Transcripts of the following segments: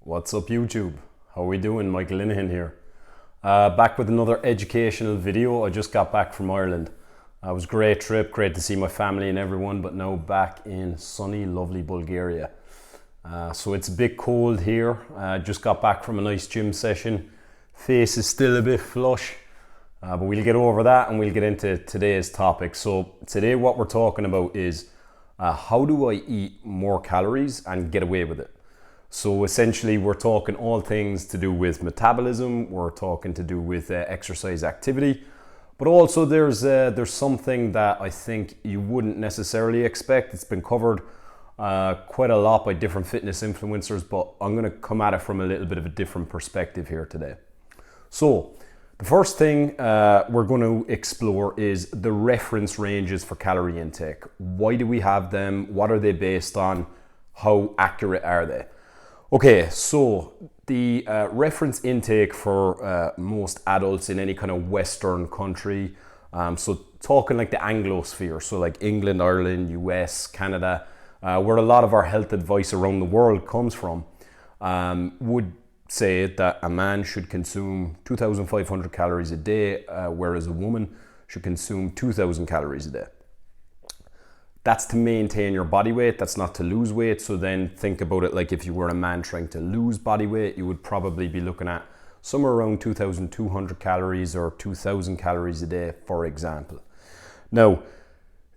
What's up YouTube? How are we doing? Michael Linehan here. Back with another educational video. I just got back from Ireland. It was a great trip, great to see my family and everyone, but now back in sunny, lovely Bulgaria. So it's a bit cold here. Just got back from a nice gym session. Face is still a bit flush, but we'll get over that and we'll get into today's topic. So today what we're talking about is how do I eat more calories and get away with it? So essentially we're talking all things to do with metabolism, we're talking to do with exercise activity, but also there's something that I think you wouldn't necessarily expect. It's been covered quite a lot by different fitness influencers, but I'm going to come at it from a little bit of a different perspective here today. So the first thing we're going to explore is the reference ranges for calorie intake. Why do we have them? What are they based on? How accurate are they? Okay, so the reference intake for most adults in any kind of Western country, so talking like the Anglosphere, so like England, Ireland, US, Canada, where a lot of our health advice around the world comes from, would say that a man should consume 2,500 calories a day, whereas a woman should consume 2,000 calories a day. That's to maintain your body weight, that's not to lose weight. So then think about it like if you were a man trying to lose body weight, you would probably be looking at somewhere around 2,200 calories or 2,000 calories a day, for example. Now,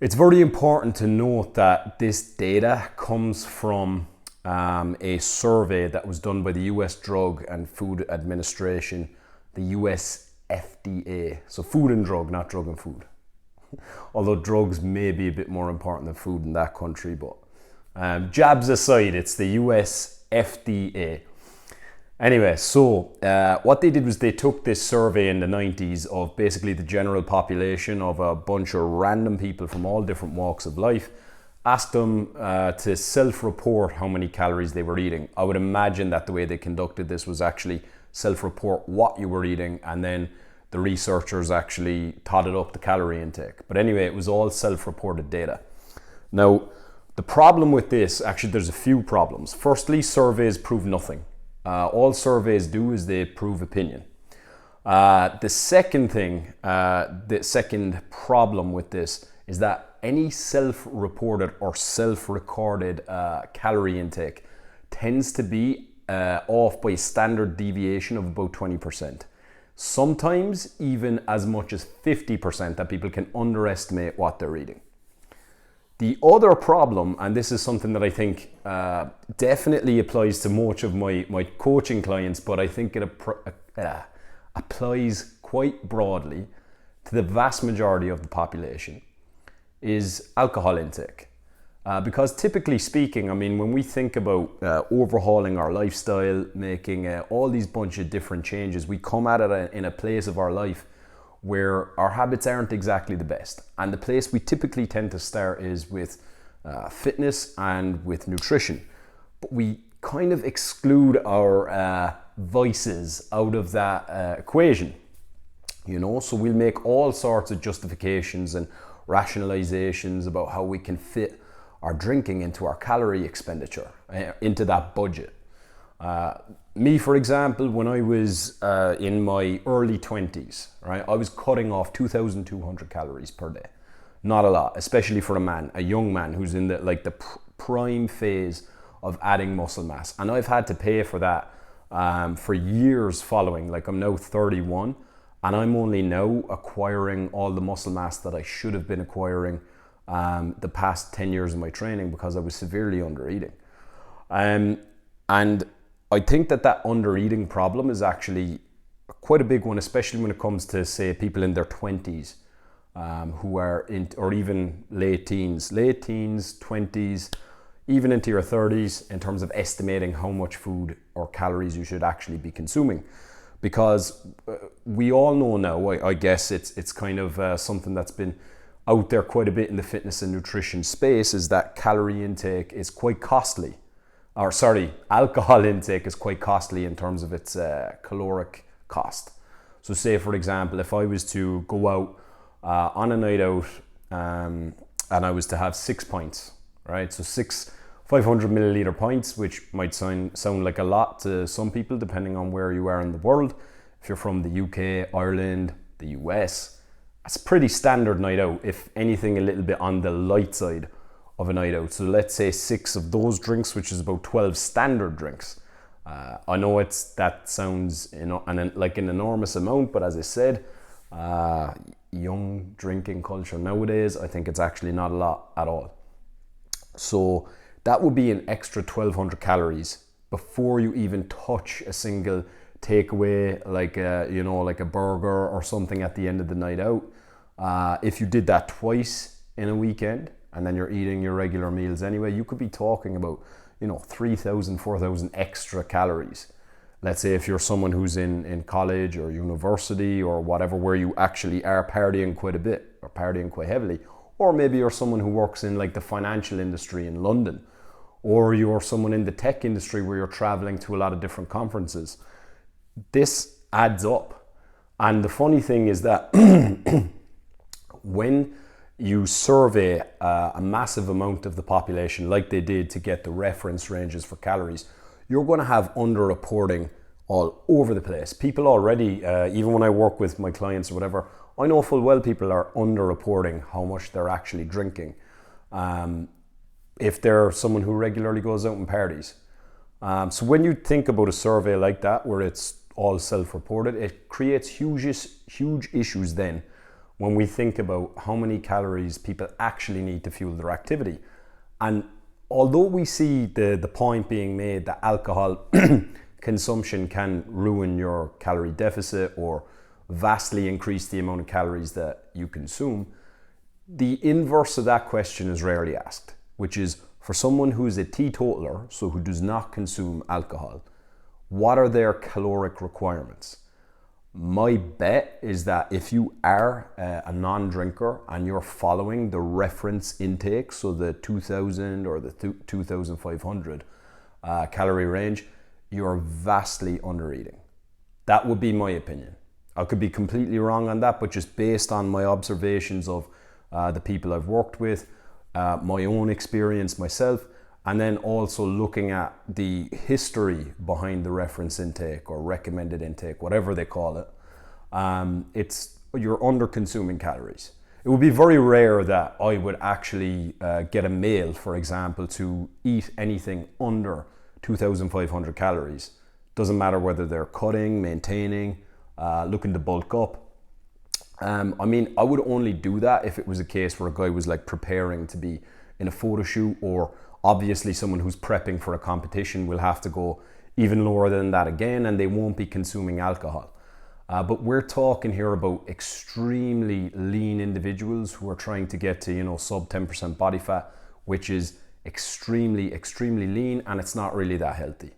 it's very important to note that this data comes from a survey that was done by the US Drug and Food Administration, the US FDA. So food and drug, not drug and food. Although drugs may be a bit more important than food in that country, but jabs aside, it's the US FDA. Anyway, so what they did was they took this survey in the 90s of basically the general population of a bunch of random people from all different walks of life, asked them to self-report how many calories they were eating. I would imagine that the way they conducted this was actually self-report what you were eating, and then the researchers actually totted up the calorie intake. But anyway, it was all self-reported data. Now, the problem with this, actually there's a few problems. Firstly, surveys prove nothing. All surveys do is they prove opinion. The second thing, the second problem with this is that any self-reported or self-recorded calorie intake tends to be off by a standard deviation of about 20%. Sometimes even as much as 50% that people can underestimate what they're eating. The other problem, and this is something that I think definitely applies to much of my coaching clients, but I think it applies quite broadly to the vast majority of the population, is alcohol intake. Because typically speaking, I mean, when we think about overhauling our lifestyle, making all these bunch of different changes, we come at it in a place of our life where our habits aren't exactly the best. And the place we typically tend to start is with fitness and with nutrition. But we kind of exclude our vices out of that equation, you know? So we'll make all sorts of justifications and rationalizations about how we can fit our drinking into our calorie expenditure, into that budget. Me, for example, when I was in my early 20s, right, I was cutting off 2,200 calories per day. Not a lot, especially for a man, a young man who's in the prime phase of adding muscle mass. And I've had to pay for that for years following. Like I'm now 31 and I'm only now acquiring all the muscle mass that I should have been acquiring the past 10 years of my training because I was severely under eating. And I think that under eating problem is actually quite a big one, especially when it comes to, say, people in their 20s who are in, or even late teens, 20s, even into your 30s in terms of estimating how much food or calories you should actually be consuming. Because we all know now, I guess it's kind of something that's been out there quite a bit in the fitness and nutrition space, is that calorie intake is quite costly. Alcohol intake is quite costly in terms of its caloric cost. So say, for example, if I was to go out on a night out and I was to have 6 pints, right? So 6 500 milliliter pints, which might sound like a lot to some people depending on where you are in the world. If you're from the UK, Ireland, the US, it's a pretty standard night out, if anything a little bit on the light side of a night out. So let's say 6 of those drinks, which is about 12 standard drinks. I know that sounds like an enormous amount, but as I said, young drinking culture nowadays, I think it's actually not a lot at all. So that would be an extra 1200 calories before you even touch a single takeaway, like a burger or something at the end of the night out. If you did that twice in a weekend and then you're eating your regular meals anyway, you could be talking about 3,000, 4,000 extra calories. Let's say if you're someone who's in college or university or whatever, where you actually are partying quite a bit or partying quite heavily, or maybe you're someone who works in like the financial industry in London, or you're someone in the tech industry where you're traveling to a lot of different conferences. This adds up. And the funny thing is that when you survey a massive amount of the population, like they did to get the reference ranges for calories, you're going to have underreporting all over the place. People already, even when I work with my clients or whatever, I know full well people are underreporting how much they're actually drinking. If they're someone who regularly goes out and parties. So when you think about a survey like that, where it's all self-reported, it creates huge issues then when we think about how many calories people actually need to fuel their activity. And although we see the point being made that alcohol consumption can ruin your calorie deficit or vastly increase the amount of calories that you consume, the inverse of that question is rarely asked, which is for someone who is a teetotaler, so who does not consume alcohol, what are their caloric requirements? My bet is that if you are a non-drinker and you're following the reference intake, so the 2000 or the 2500 calorie range, you're vastly under-eating. That would be my opinion. I could be completely wrong on that, but just based on my observations of the people I've worked with, my own experience myself, and then also looking at the history behind the reference intake or recommended intake, whatever they call it, you're under consuming calories. It would be very rare that I would actually get a male, for example, to eat anything under 2,500 calories. Doesn't matter whether they're cutting, maintaining, looking to bulk up. I would only do that if it was a case where a guy was like preparing to be in a photo shoot, or obviously someone who's prepping for a competition will have to go even lower than that again, and they won't be consuming alcohol. But we're talking here about extremely lean individuals who are trying to get to, sub 10% body fat, which is extremely lean, and it's not really that healthy.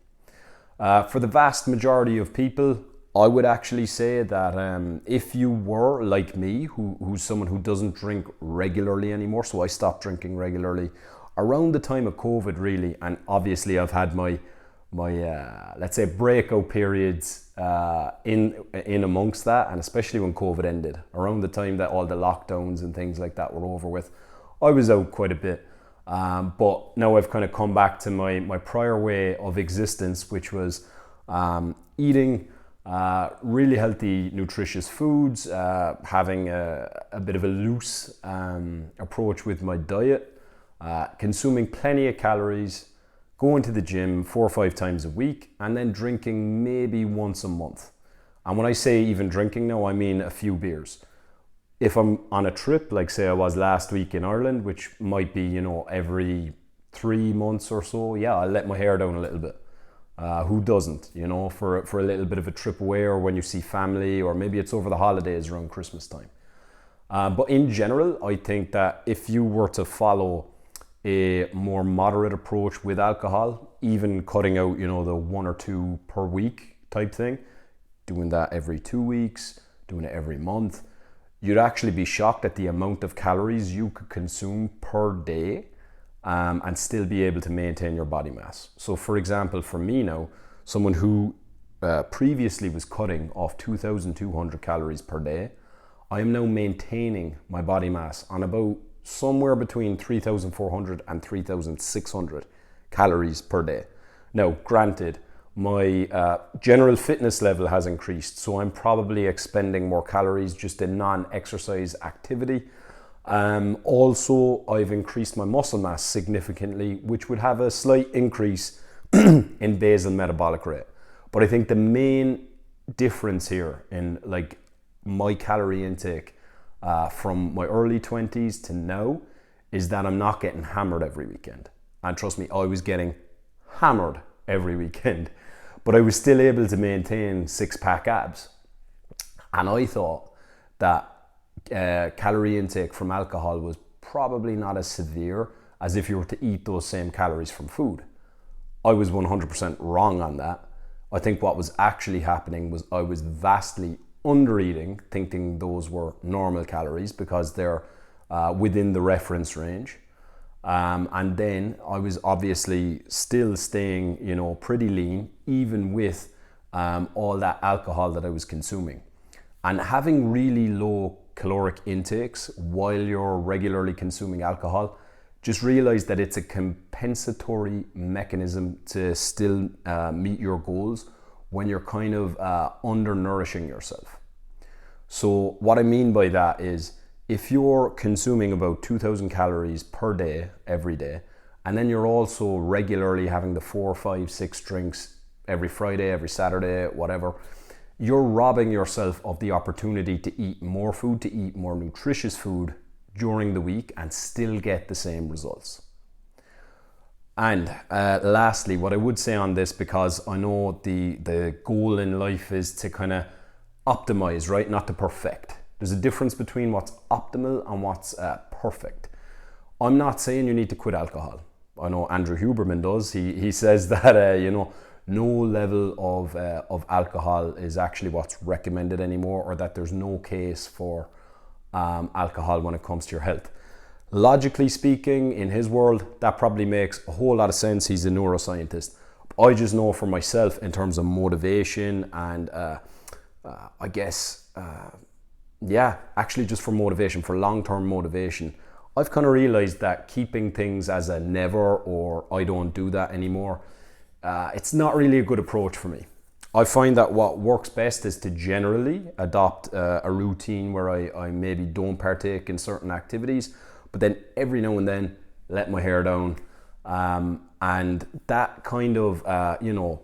For the vast majority of people, I would actually say that if you were like me, who's someone who doesn't drink regularly anymore, so I stopped drinking regularly around the time of COVID really, and obviously I've had my let's say breakout periods in amongst that, and especially when COVID ended, around the time that all the lockdowns and things like that were over with, I was out quite a bit. But now I've kind of come back to my prior way of existence, which was eating really healthy, nutritious foods, having a bit of a loose approach with my diet, consuming plenty of calories, going to the gym 4 or 5 times a week, and then drinking maybe once a month. And when I say even drinking now, I mean a few beers. If I'm on a trip, like say I was last week in Ireland, which might be, every 3 months or so, yeah, I'll let my hair down a little bit. Who doesn't, for a little bit of a trip away, or when you see family, or maybe it's over the holidays around Christmas time. But in general, I think that if you were to follow a more moderate approach with alcohol, even cutting out, the 1 or 2 per week type thing, doing that every 2 weeks, doing it every month, you'd actually be shocked at the amount of calories you could consume per day and still be able to maintain your body mass. So for example, for me now, someone who previously was cutting off 2,200 calories per day, I am now maintaining my body mass on about somewhere between 3,400 and 3,600 calories per day. Now, granted, my general fitness level has increased, so I'm probably expending more calories just in non-exercise activity. Also, I've increased my muscle mass significantly, which would have a slight increase in basal metabolic rate. But I think the main difference here in like my calorie intake from my early 20s to now is that I'm not getting hammered every weekend. And trust me, I was getting hammered every weekend, but I was still able to maintain six-pack abs. And I thought that calorie intake from alcohol was probably not as severe as if you were to eat those same calories from food. I was 100% wrong on that. I think what was actually happening was I was vastly under-eating, thinking those were normal calories because they're within the reference range. And then I was obviously still staying, pretty lean, even with all that alcohol that I was consuming. And having really low caloric intakes while you're regularly consuming alcohol, just realize that it's a compensatory mechanism to still meet your goals when you're kind of undernourishing yourself. So what I mean by that is if you're consuming about 2,000 calories per day, every day, and then you're also regularly having the 4, 5, 6 drinks every Friday, every Saturday, whatever, you're robbing yourself of the opportunity to eat more food, to eat more nutritious food during the week and still get the same results. And lastly, what I would say on this, because I know the goal in life is to kind of optimize, right? Not to perfect. There's a difference between what's optimal and what's perfect. I'm not saying you need to quit alcohol. I know Andrew Huberman does. He says that, no level of alcohol is actually what's recommended anymore, or that there's no case for alcohol when it comes to your health. Logically speaking, in his world, that probably makes a whole lot of sense. He's a neuroscientist. I just know for myself in terms of motivation and I guess, actually just for motivation, for long-term motivation, I've kind of realized that keeping things as a never or I don't do that anymore, it's not really a good approach for me. I find that what works best is to generally adopt a routine where I maybe don't partake in certain activities, but then every now and then let my hair down. And that kind of,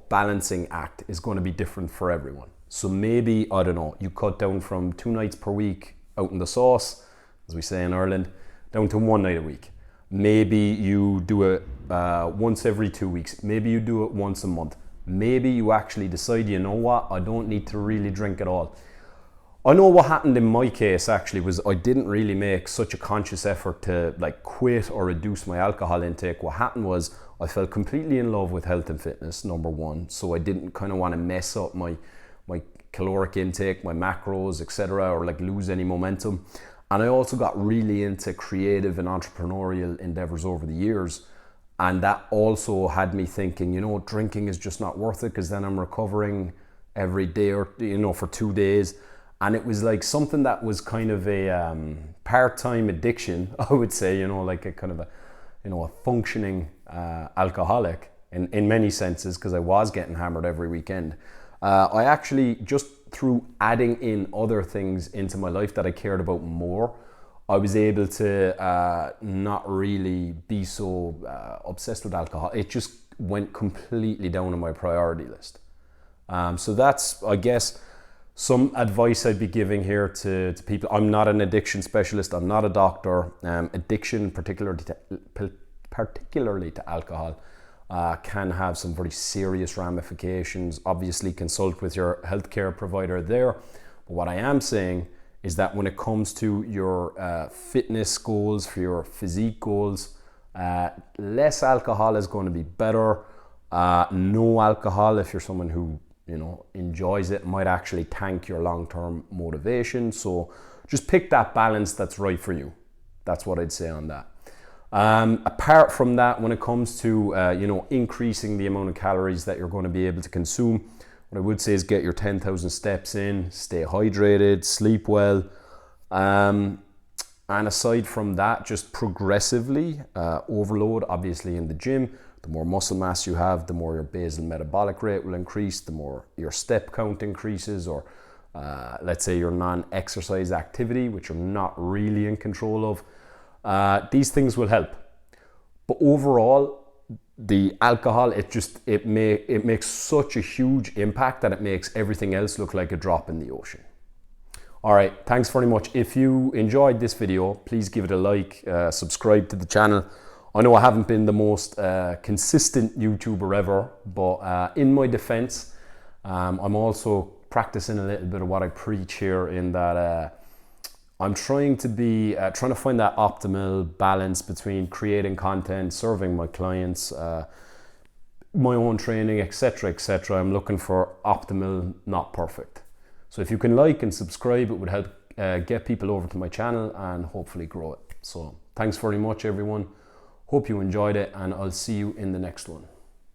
balancing act is going to be different for everyone. So maybe, I don't know, you cut down from 2 nights per week out in the sauce, as we say in Ireland, down to 1 night a week. Maybe you do it once every 2 weeks. Maybe you do it once a month. Maybe you actually decide, you know what, I don't need to really drink at all. I know what happened in my case actually was I didn't really make such a conscious effort to quit or reduce my alcohol intake. What happened was I fell completely in love with health and fitness, number one. So I didn't kind of want to mess up my caloric intake, my macros, etc., or lose any momentum. And I also got really into creative and entrepreneurial endeavors over the years. And that also had me thinking, drinking is just not worth it because then I'm recovering every day or, for 2 days. And it was something that was kind of a part-time addiction, I would say, like a kind of a functioning alcoholic in many senses, because I was getting hammered every weekend. I actually, just through adding in other things into my life that I cared about more, I was able to not really be so obsessed with alcohol. It just went completely down on my priority list. So that's, I guess, some advice I'd be giving here to people. I'm not an addiction specialist. I'm not a doctor. Addiction, particularly to alcohol, can have some very serious ramifications. Obviously, consult with your healthcare provider there. But what I am saying is that when it comes to your fitness goals, for your physique goals, less alcohol is going to be better. No alcohol, if you're someone who enjoys it, might actually tank your long-term motivation. So just pick that balance that's right for you. That's what I'd say on that. Apart from that, when it comes to increasing the amount of calories that you're going to be able to consume, what I would say is get your 10,000 steps in, stay hydrated, sleep well, and aside from that, just progressively overload, obviously in the gym. The more muscle mass you have, the more your basal metabolic rate will increase, the more your step count increases, or let's say your non-exercise activity, which you're not really in control of. These things will help. But overall, the alcohol, it makes such a huge impact that it makes everything else look like a drop in the ocean. All right, thanks very much. If you enjoyed this video, please give it a like, subscribe to the channel. I know I haven't been the most consistent YouTuber ever, but in my defense, I'm also practicing a little bit of what I preach here, in that I'm trying to find that optimal balance between creating content, serving my clients, my own training, etc., etc. I'm looking for optimal, not perfect. So if you can like and subscribe, it would help get people over to my channel and hopefully grow it. So thanks very much, everyone. Hope you enjoyed it, and I'll see you in the next one.